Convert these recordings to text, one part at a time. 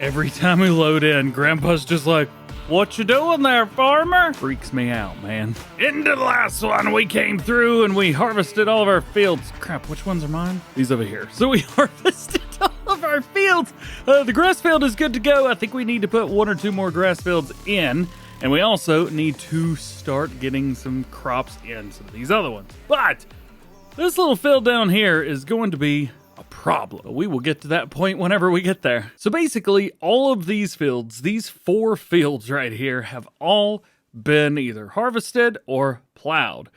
Every time we load in, Grandpa's just like, "What you doing there, farmer?" Freaks me out, man. Into the last one, we came through and we harvested all of our fields. Crap, which ones are mine? These over here. So we harvested all of our fields. The grass field is good to go. I think we need to put one or two more grass fields in. And we also need to start getting some crops in some of these other ones. But this little field down here is going to be a problem. We will get to that point whenever we get there. So basically, all of these fields, these 4 fields right here, have all been either harvested or plowed.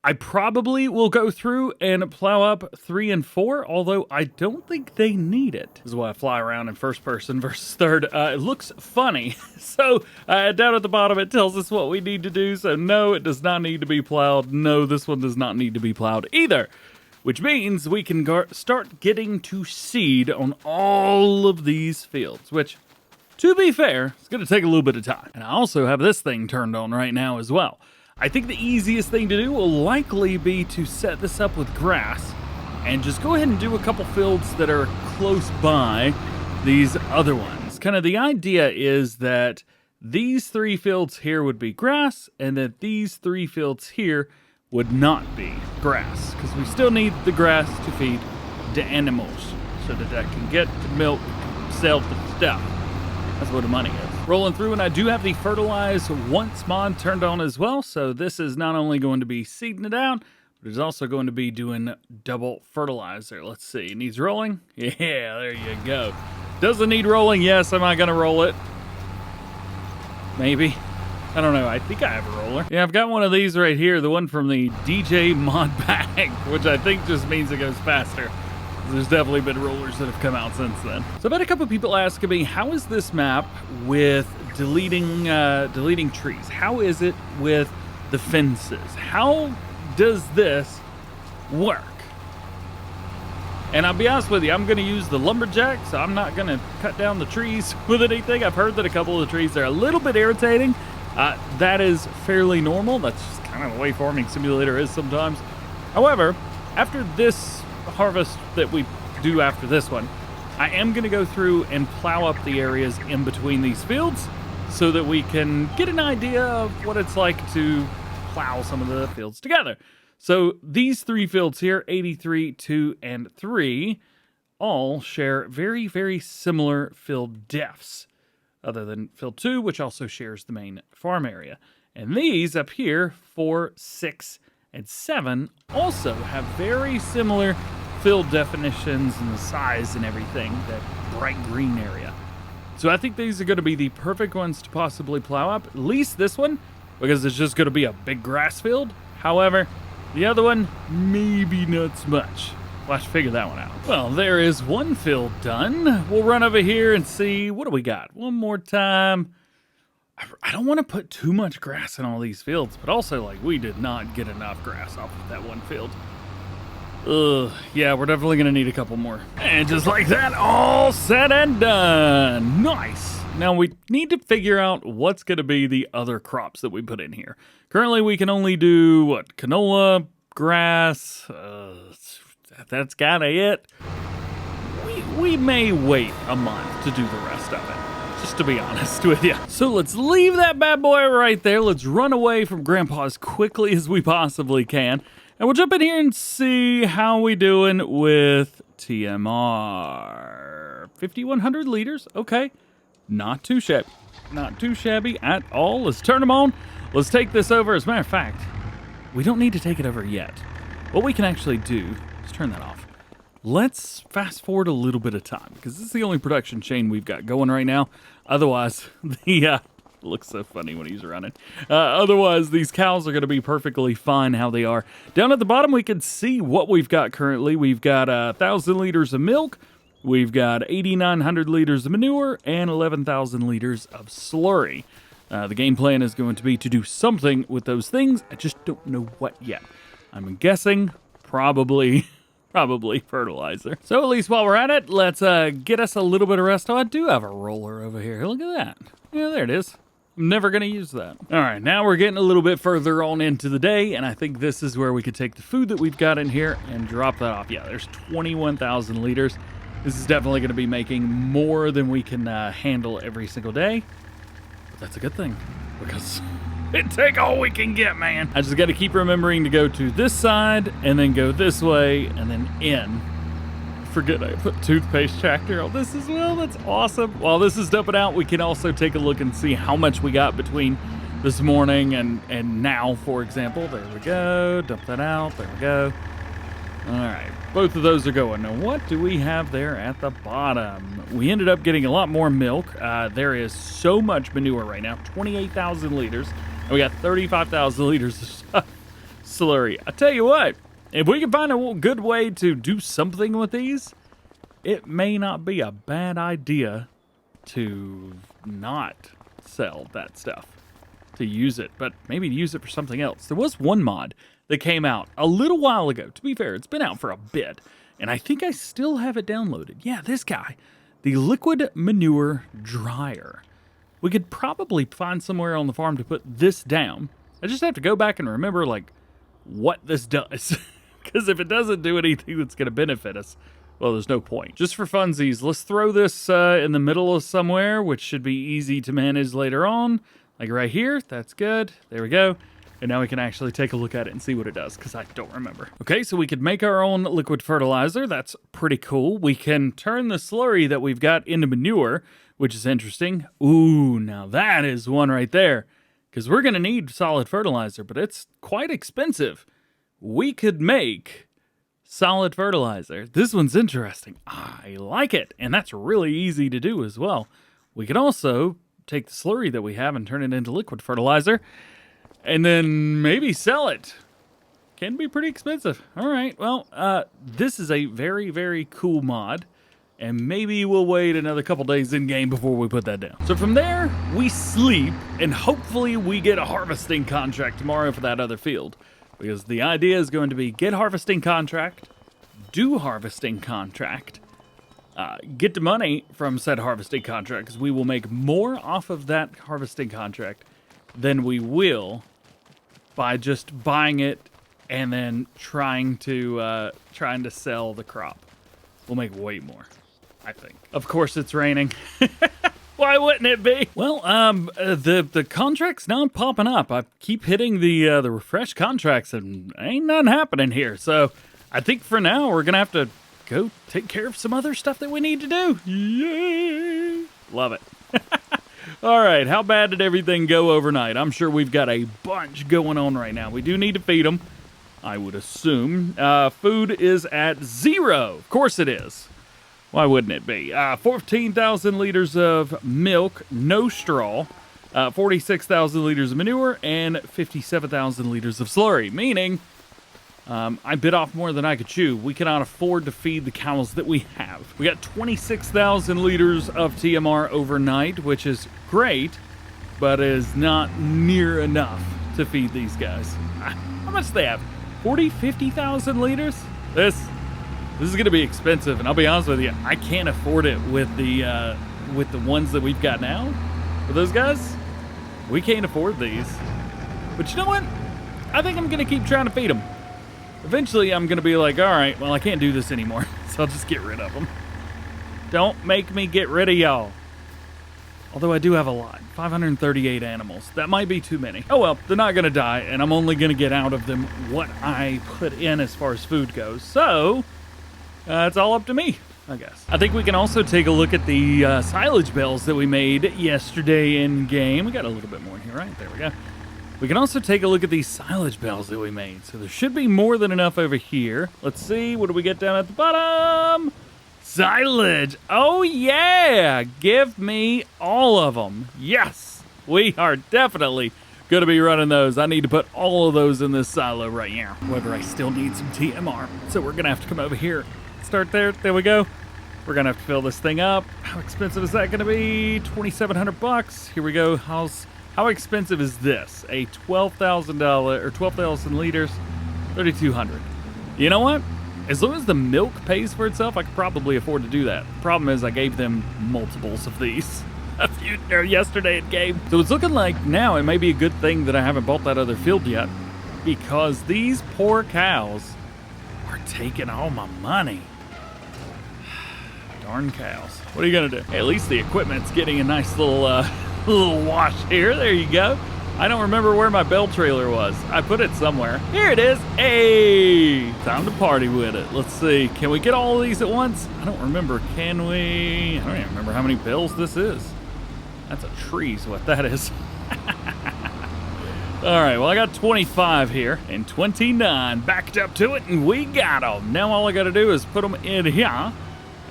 I probably will go through and plow up 3 and 4, although I don't think they need it. This is why I fly around in first person versus third. It looks funny. So down at the bottom, it tells us what we need to do. So no, it does not need to be plowed. No, this one does not need to be plowed either. Which means we can start getting to seed on all of these fields, which, to be fair, it's going to take a little bit of time. And I also have this thing turned on right now as well. I think the easiest thing to do will likely be to set this up with grass and just go ahead and do a couple fields that are close by these other ones. Kind of the idea is that these 3 fields here would be grass and that these 3 fields here would not be grass, because we still need the grass to feed the animals so that I can get the milk, sell the stuff. That's what the money is. Rolling through, and I do have the fertilize once mod turned on as well, so this is not only going to be seeding it out, but it's also going to be doing double fertilizer. Let's see, it needs rolling? Yeah, there you go. Does it need rolling? Yes. Am I going to roll it? Maybe. I don't know. I think I have a roller. Yeah, I've got one of these right here, the one from the DJ mod pack, which I think just means it goes faster. There's definitely been rollers that have come out since then. So I've had a couple people asking me, how is this map with deleting trees? How is it with the fences? How does this work? And I'll be honest with you, I'm going to use the lumberjack, so I'm not going to cut down the trees with anything. I've heard that a couple of the trees are a little bit irritating. That is fairly normal. That's just kind of the way Farming Simulator is sometimes. However, after this harvest that we do after this one, I am going to go through and plow up the areas in between these fields so that we can get an idea of what it's like to plow some of the fields together. So these 3 fields here, 83, 2, and 3, all share very, very similar field depths, other than field 2, which also shares the main farm area. And these up here, 4, 6, and 7, also have very similar field definitions and the size and everything, that bright green area. So I think these are going to be the perfect ones to possibly plow up, at least this one, because it's just going to be a big grass field. However, the other one, maybe not so much. We'll have to figure that one out. Well, there is one field done. We'll run over here and see, what do we got? One more time. I don't want to put too much grass in all these fields, but also, like, we did not get enough grass off of that one field. Yeah, we're definitely going to need a couple more. And just like that, all said and done. Nice. Now we need to figure out what's going to be the other crops that we put in here. Currently, we can only do, what, canola, grass, that's kind of it. We may wait a month to do the rest of it, just to be honest with you. So let's leave that bad boy right there. Let's run away from Grandpa as quickly as we possibly can. And we'll jump in here and see how we doing with TMR. 5,100 liters, okay. Not too shabby. Not too shabby at all. Let's turn them on. Let's take this over. As a matter of fact, we don't need to take it over yet. What we can actually do, let's turn that off. Let's fast forward a little bit of time, because this is the only production chain we've got going right now. Otherwise, the looks so funny when he's running. Otherwise, these cows are going to be perfectly fine how they are. Down at the bottom, we can see what we've got currently. We've got 1,000 liters of milk. We've got 8,900 liters of manure and 11,000 liters of slurry. The game plan is going to be to do something with those things. I just don't know what yet. I'm guessing probably fertilizer. So at least while we're at it, let's get us a little bit of rest. Oh, I do have a roller over here. Look at that. Yeah, there it is. I'm never going to use that. All right, now we're getting a little bit further on into the day, and I think this is where we could take the food that we've got in here and drop that off. Yeah, there's 21,000 liters. This is definitely going to be making more than we can handle every single day. But that's a good thing, because it take all we can get, man. I just got to keep remembering to go to this side and then go this way and then in. Forget I put toothpaste tractor on this as well. That's awesome. While this is dumping out, we can also take a look and see how much we got between this morning and now, for example. There we go. Dump that out. There we go. All right. Both of those are going. Now, what do we have there at the bottom? We ended up getting a lot more milk. There is so much manure right now, 28,000 liters. And we got 35,000 liters of slurry. I tell you what, if we can find a good way to do something with these, it may not be a bad idea to not sell that stuff, to use it, but maybe to use it for something else. There was one mod that came out a little while ago. To be fair, it's been out for a bit, and I think I still have it downloaded. Yeah, this guy, the liquid manure dryer. We could probably find somewhere on the farm to put this down. I just have to go back and remember, like, what this does. Because if it doesn't do anything that's going to benefit us, well, there's no point. Just for funsies, let's throw this in the middle of somewhere, which should be easy to manage later on. Like right here. That's good. There we go. And now we can actually take a look at it and see what it does, because I don't remember. Okay, so we could make our own liquid fertilizer. That's pretty cool. We can turn the slurry that we've got into manure, which is interesting. Ooh, now that is one right there, because we're going to need solid fertilizer, but it's quite expensive. We could make solid fertilizer. This one's interesting. I like it, and that's really easy to do as well. We could also take the slurry that we have and turn it into liquid fertilizer, and then maybe sell it. Can be pretty expensive. All right, well, this is a very, very cool mod, and maybe we'll wait another couple days in game before we put that down. So from there, we sleep, and hopefully we get a harvesting contract tomorrow for that other field. Because the idea is going to be get harvesting contract, do harvesting contract, get the money from said harvesting contract, because we will make more off of that harvesting contract than we will by just buying it and then trying to sell the crop. We'll make way more, I think. Of course it's raining. Why wouldn't it be? Well, the contract's not popping up. I keep hitting the refresh contracts and ain't nothing happening here. So I think for now we're gonna have to go take care of some other stuff that we need to do. Yay! Love it. All right, how bad did everything go overnight? I'm sure we've got a bunch going on right now. We do need to feed them, I would assume. Food is at 0. Of course it is. Why wouldn't it be? 14,000 liters of milk, no straw, 46,000 liters of manure, and 57,000 liters of slurry. Meaning, I bit off more than I could chew. We cannot afford to feed the cows that we have. We got 26,000 liters of TMR overnight, which is great, but is not near enough to feed these guys. How much do they have? 40, 50,000 liters? This is going to be expensive, and I'll be honest with you, I can't afford it with the ones that we've got now. For those guys, we can't afford these. But you know what? I think I'm going to keep trying to feed them. Eventually, I'm going to be like, all right, well, I can't do this anymore, so I'll just get rid of them. Don't make me get rid of y'all. Although I do have a lot, 538 animals. That might be too many. Oh well, they're not going to die, and I'm only going to get out of them what I put in as far as food goes. So it's all up to me, I guess. I think we can also take a look at the silage bales that we made yesterday in game. We got a little bit more in here, right? There we go. We can also take a look at these silage bales that we made. So there should be more than enough over here. Let's see, what do we get down at the bottom? Silage. Oh yeah, give me all of them. Yes, we are definitely going to be running those. I need to put all of those in this silo right now. However, I still need some TMR, so we're going to have to come over here. Start there. There we go. We're going to have to fill this thing up. How expensive is that going to be? 2,700 bucks. Here we go. How expensive is this? A $12,000 or 12,000 liters, 3,200. You know what? As long as the milk pays for itself, I could probably afford to do that. The problem is I gave them multiples of these yesterday at game. So it's looking like now it may be a good thing that I haven't bought that other field yet, because these poor cows are taking all my money. Darn cows. What are you gonna do? Hey, at least the equipment's getting a nice little little wash here. There you go. I don't remember where my bell trailer was. I put it somewhere. Here it is. Hey, time to party with it. Let's see. Can we get all of these at once? I don't remember. Can we? I don't even remember how many bells this is. That's a tree is what that is. All right, well, I got 25 here and 29 backed up to it, and we got them. Now all I got to do is put them in here,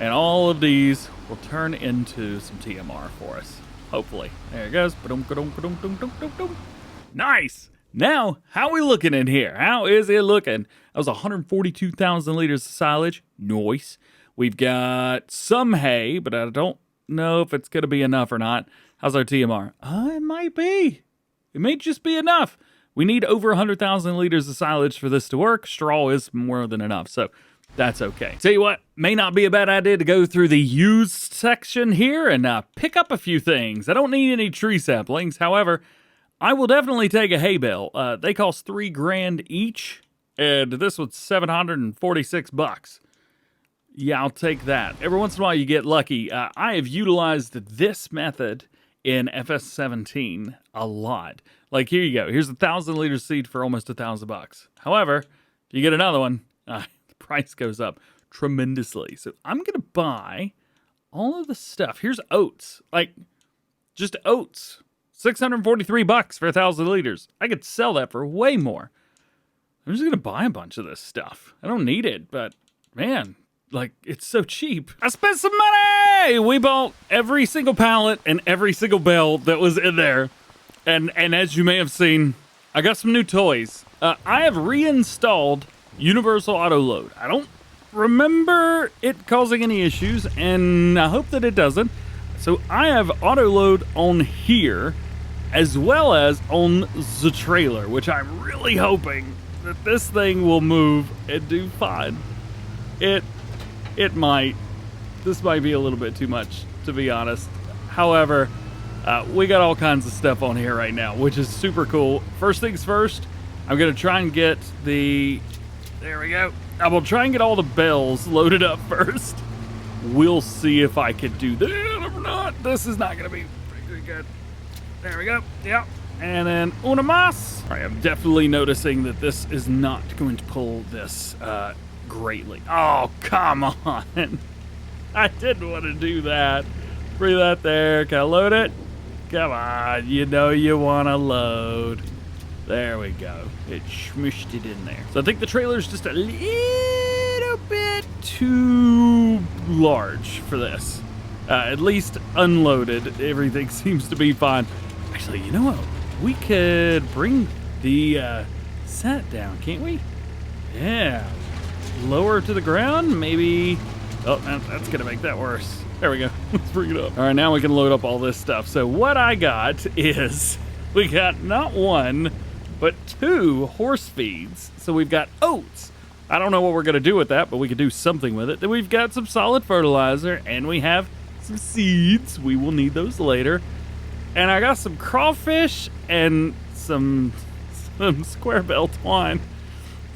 and all of these will turn into some TMR for us. Hopefully. There it goes. Nice. Now, how are we looking in here? How is it looking? That was 142,000 liters of silage. Nice. We've got some hay, but I don't know if it's going to be enough or not. How's our TMR? It might be. It may just be enough. We need over 100,000 liters of silage for this to work. Straw is more than enough, so that's okay. Tell you what, may not be a bad idea to go through the used section here and pick up a few things. I don't need any tree saplings. However, I will definitely take a hay bale. They cost $3,000 each, and this was $746. Yeah, I'll take that. Every once in a while you get lucky. I have utilized this method in FS17 a lot. Like, here you go. Here's 1,000 liters seed for almost $1,000. However, if you get another one, the price goes up tremendously. So I'm going to buy all of the stuff. Here's oats. Like, just oats. $643 for 1,000 liters. I could sell that for way more. I'm just going to buy a bunch of this stuff. I don't need it, but man, like, it's so cheap. I spent some money! We bought every single pallet and every single bale that was in there. And as you may have seen, I got some new toys. I have reinstalled Universal Auto Load. I don't remember it causing any issues, and I hope that it doesn't. So I have auto load on here, as well as on the trailer, which I'm really hoping that this thing will move and do fine. It might. This might be a little bit too much, to be honest. However, we got all kinds of stuff on here right now, which is super cool. First things first, I'm going to try and get the... There we go. I will try and get all the bells loaded up first. We'll see if I can do that or not. This is not going to be very good. There we go. Yep. And then una más. All right, I'm definitely noticing that this is not going to pull this greatly. Oh, come on. I didn't want to do that. Bring that there. Can I load it? Come on. You know you want to load. There we go. It smushed it in there. So I think the trailer's just a little bit too large for this. At least unloaded, everything seems to be fine. Actually, you know what? We could bring the set down, can't we? Yeah. Lower to the ground, maybe. Oh, that's gonna make that worse. There we go. Let's bring it up. All right, now we can load up all this stuff. So what I got is, we got not one, but 2 horse feeds. So we've got oats. I don't know what we're gonna do with that, but we could do something with it. Then we've got some solid fertilizer, and we have some seeds. We will need those later. And I got some crawfish and some square bell twine.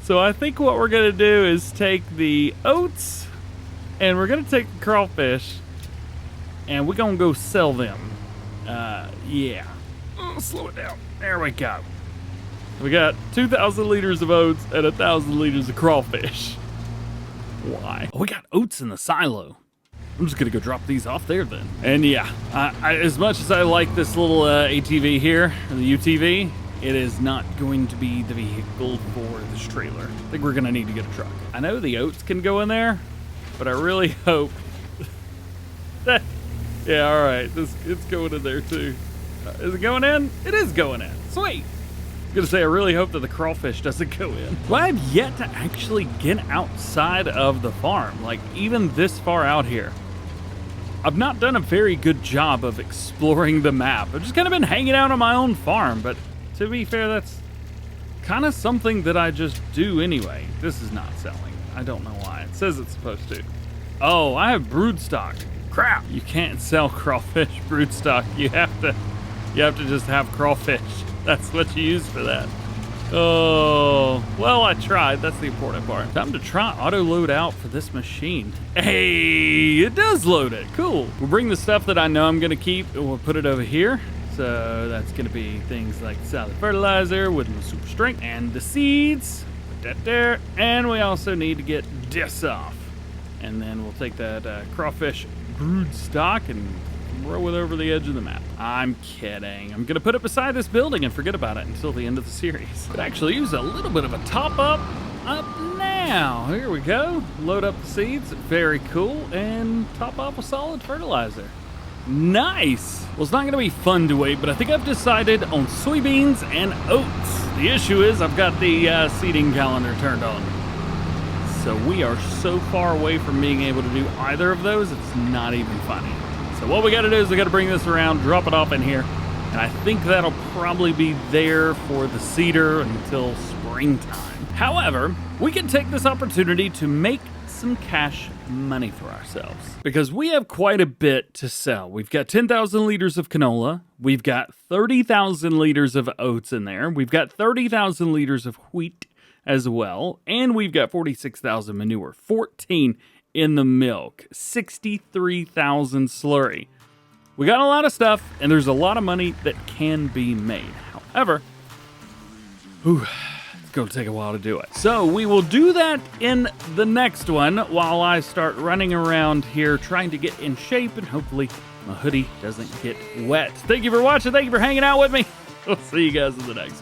So I think what we're gonna do is take the oats, and we're gonna take the crawfish, and we're gonna go sell them. Yeah. Oh, slow it down. There we go. We got 2,000 liters of oats and 1,000 liters of crawfish. Why? Oh, we got oats in the silo. I'm just gonna go drop these off there then. And yeah, as much as I like this little ATV here, or the UTV, it is not going to be the vehicle for this trailer. I think we're gonna need to get a truck. I know the oats can go in there, but I really hope that, yeah, all right, it's going in there too. Is it going in? It is going in, sweet. I was gonna say, I really hope that the crawfish doesn't go in. Well, I have yet to actually get outside of the farm, like even this far out here. I've not done a very good job of exploring the map. I've just kind of been hanging out on my own farm, but to be fair, that's kind of something that I just do anyway. This is not selling. I don't know why. It says it's supposed to. Oh, I have brood stock. Crap! You can't sell crawfish brood stock. You have to just have crawfish. That's what you use for that. Oh, well, I tried. That's the important part. Time to try auto load out for this machine. Hey, it does load it. Cool. We'll bring the stuff that I know I'm going to keep and we'll put it over here. So that's going to be things like solid fertilizer with my super strength and the seeds. Put that there. And we also need to get this off. And then we'll take that crawfish brood stock and throw it over the edge of the map. I'm kidding. I'm going to put it beside this building and forget about it until the end of the series. Could actually use a little bit of a top up now. Here we go. Load up the seeds. Very cool. And top off with solid fertilizer. Nice. Well, it's not going to be fun to wait, but I think I've decided on soybeans and oats. The issue is I've got the seeding calendar turned on. So we are so far away from being able to do either of those, it's not even funny. So what we got to do is we got to bring this around, drop it off in here, and I think that'll probably be there for the cedar until springtime. However, we can take this opportunity to make some cash money for ourselves because we have quite a bit to sell. We've got 10,000 liters of canola. We've got 30,000 liters of oats in there. We've got 30,000 liters of wheat as well. And we've got 46,000 manure, 14 in the milk, 63,000 slurry. We got a lot of stuff and there's a lot of money that can be made. However, it's going to take a while to do it. So we will do that in the next one while I start running around here trying to get in shape and hopefully my hoodie doesn't get wet. Thank you for watching. Thank you for hanging out with me. We'll see you guys in the next one.